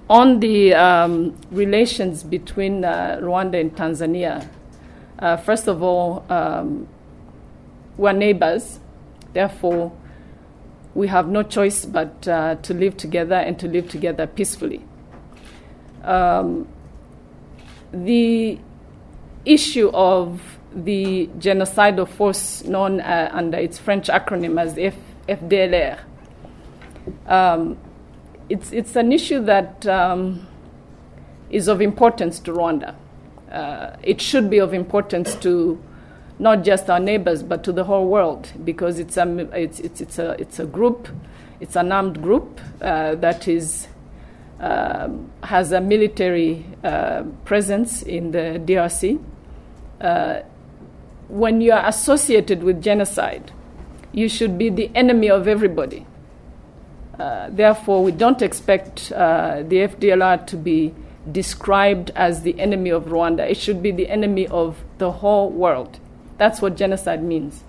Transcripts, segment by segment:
On the relations between Rwanda and Tanzania, first of all, we're neighbors. Therefore, we have no choice but to live together and to live together peacefully. The issue of the genocidal force known under its French acronym as FDLR, it's an issue that is of importance to Rwanda. It should be of importance to not just our neighbors, but to the whole world, because it's a group, it's an armed group that has a military presence in the DRC. When you are associated with genocide, you should be the enemy of everybody. Therefore, we don't expect the FDLR to be described as the enemy of Rwanda. It should be the enemy of the whole world. That's what genocide means.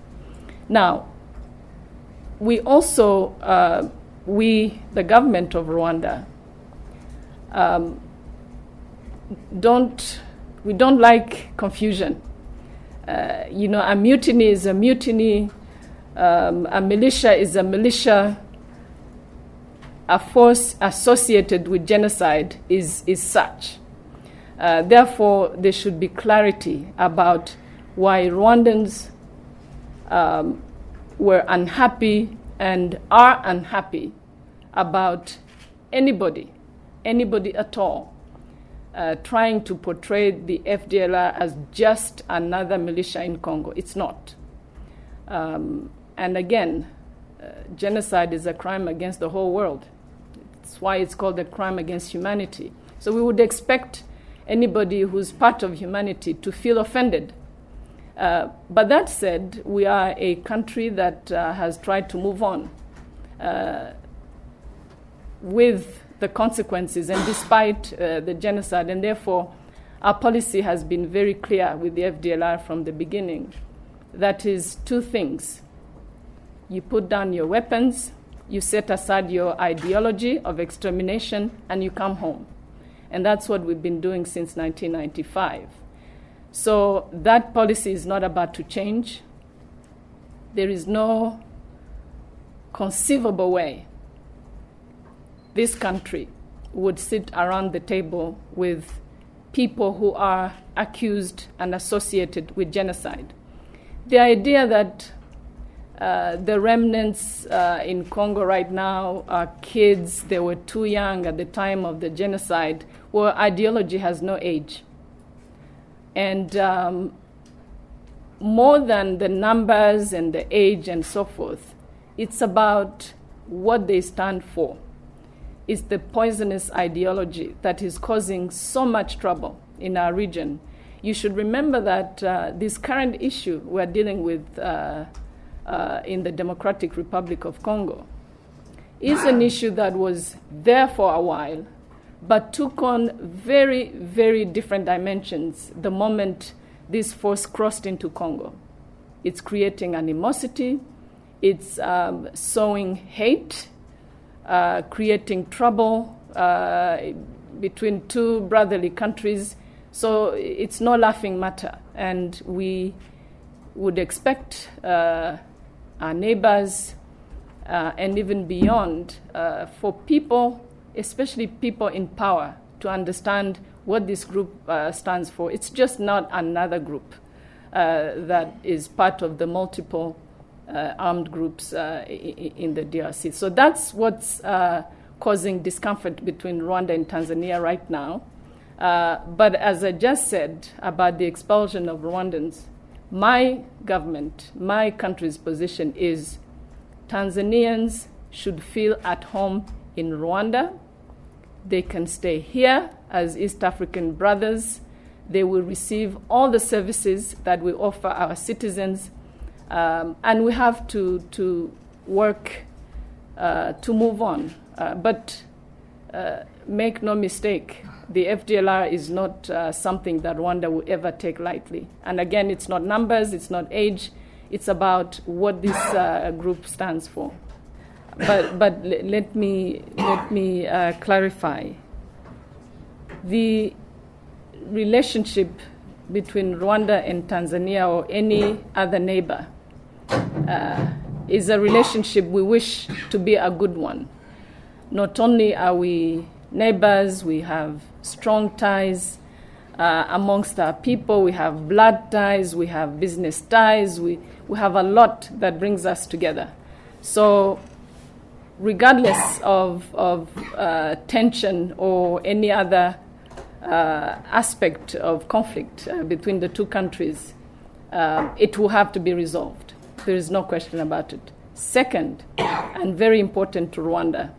Now, we also, the government of Rwanda, we don't like confusion. A mutiny is a mutiny, a militia is a militia. A force associated with genocide is such. Therefore, there should be clarity about why Rwandans were unhappy and are unhappy about anybody at all, trying to portray the FDLR as just another militia in Congo. It's not. And again, genocide is a crime against the whole world. That's why it's called a crime against humanity. So we would expect anybody who's part of humanity to feel offended. But that said, we are a country that has tried to move on with the consequences and despite the genocide. And therefore, our policy has been very clear with the FDLR from the beginning. That is two things. You put down your weapons, you set aside your ideology of extermination, and you come home. And that's what we've been doing since 1995. So that policy is not about to change. There is no conceivable way this country would sit around the table with people who are accused and associated with genocide. The idea that the remnants in Congo right now are kids, they were too young at the time of the genocide, well, ideology has no age. And more than the numbers and the age and so forth, it's about what they stand for. It's the poisonous ideology that is causing so much trouble in our region. You should remember that this current issue we're dealing with in the Democratic Republic of Congo is an issue that was there for a while, but took on very, very different dimensions the moment this force crossed into Congo. It's creating animosity, it's sowing hate, creating trouble between two brotherly countries. So it's no laughing matter. And we would expect our neighbors and even beyond for people, especially people in power, to understand what this group stands for. It's just not another group that is part of the multiple armed groups in the DRC. So that's what's causing discomfort between Rwanda and Tanzania right now. But as I just said about the expulsion of Rwandans, my government, my country's position is Tanzanians should feel at home in Rwanda. They can stay here as East African brothers. They will receive all the services that we offer our citizens. And we have to work to move on. But make no mistake, the FDLR is not something that Rwanda will ever take lightly. And again, it's not numbers, it's not age, it's about what this group stands for. But let me clarify. the relationship between Rwanda and Tanzania or any other neighbor is a relationship we wish to be a good one. Not only are we neighbors, we have strong ties amongst our people, we have blood ties, we have business ties, we have a lot that brings us together. So regardless of tension or any other aspect of conflict between the two countries, it will have to be resolved. There is no question about it. Second, and very important to Rwanda,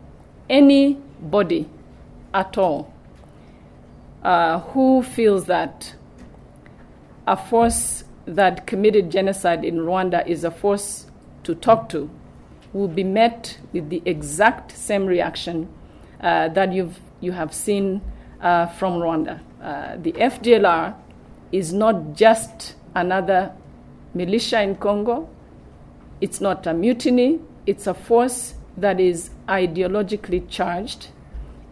anybody at all who feels that a force that committed genocide in Rwanda is a force to talk to will be met with the exact same reaction that you have seen from Rwanda. The FDLR is not just another militia in Congo. It's not a mutiny. It's a force that is ideologically charged.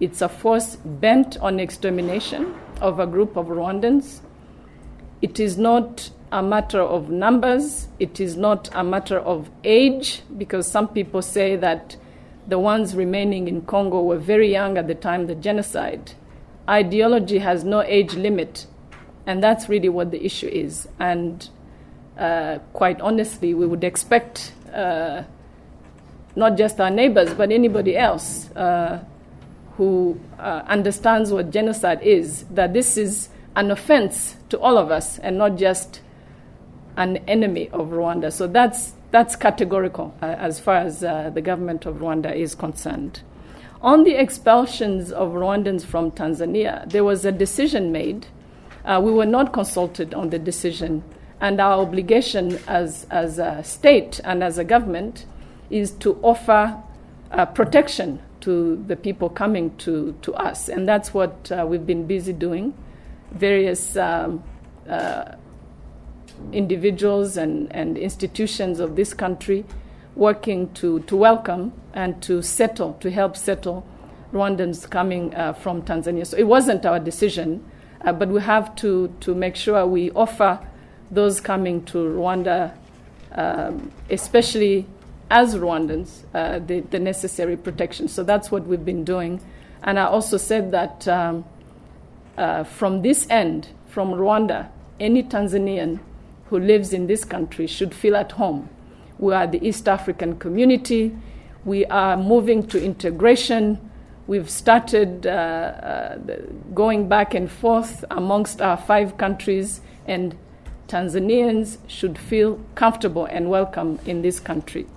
It's a force bent on extermination of a group of Rwandans. It is not a matter of numbers. It is not a matter of age, because some people say that the ones remaining in Congo were very young at the time of the genocide. Ideology has no age limit, and that's really what the issue is. And quite honestly, we would expect not just our neighbors, but anybody else who understands what genocide is, that this is an offense to all of us and not just an enemy of Rwanda. So that's categorical as far as the government of Rwanda is concerned. On the expulsions of Rwandans from Tanzania, there was a decision made. We were not consulted on the decision, and our obligation as a state and as a government is to offer protection to the people coming to us, and that's what we've been busy doing. Various individuals and institutions of this country working to welcome and to help settle Rwandans coming from Tanzania. So it wasn't our decision, but we have to make sure we offer those coming to Rwanda, especially as Rwandans, the necessary protection. So that's what we've been doing. And I also said that from this end, from Rwanda, any Tanzanian who lives in this country should feel at home. We are the East African community. We are moving to integration. We've started going back and forth amongst our 5 countries, and Tanzanians should feel comfortable and welcome in this country.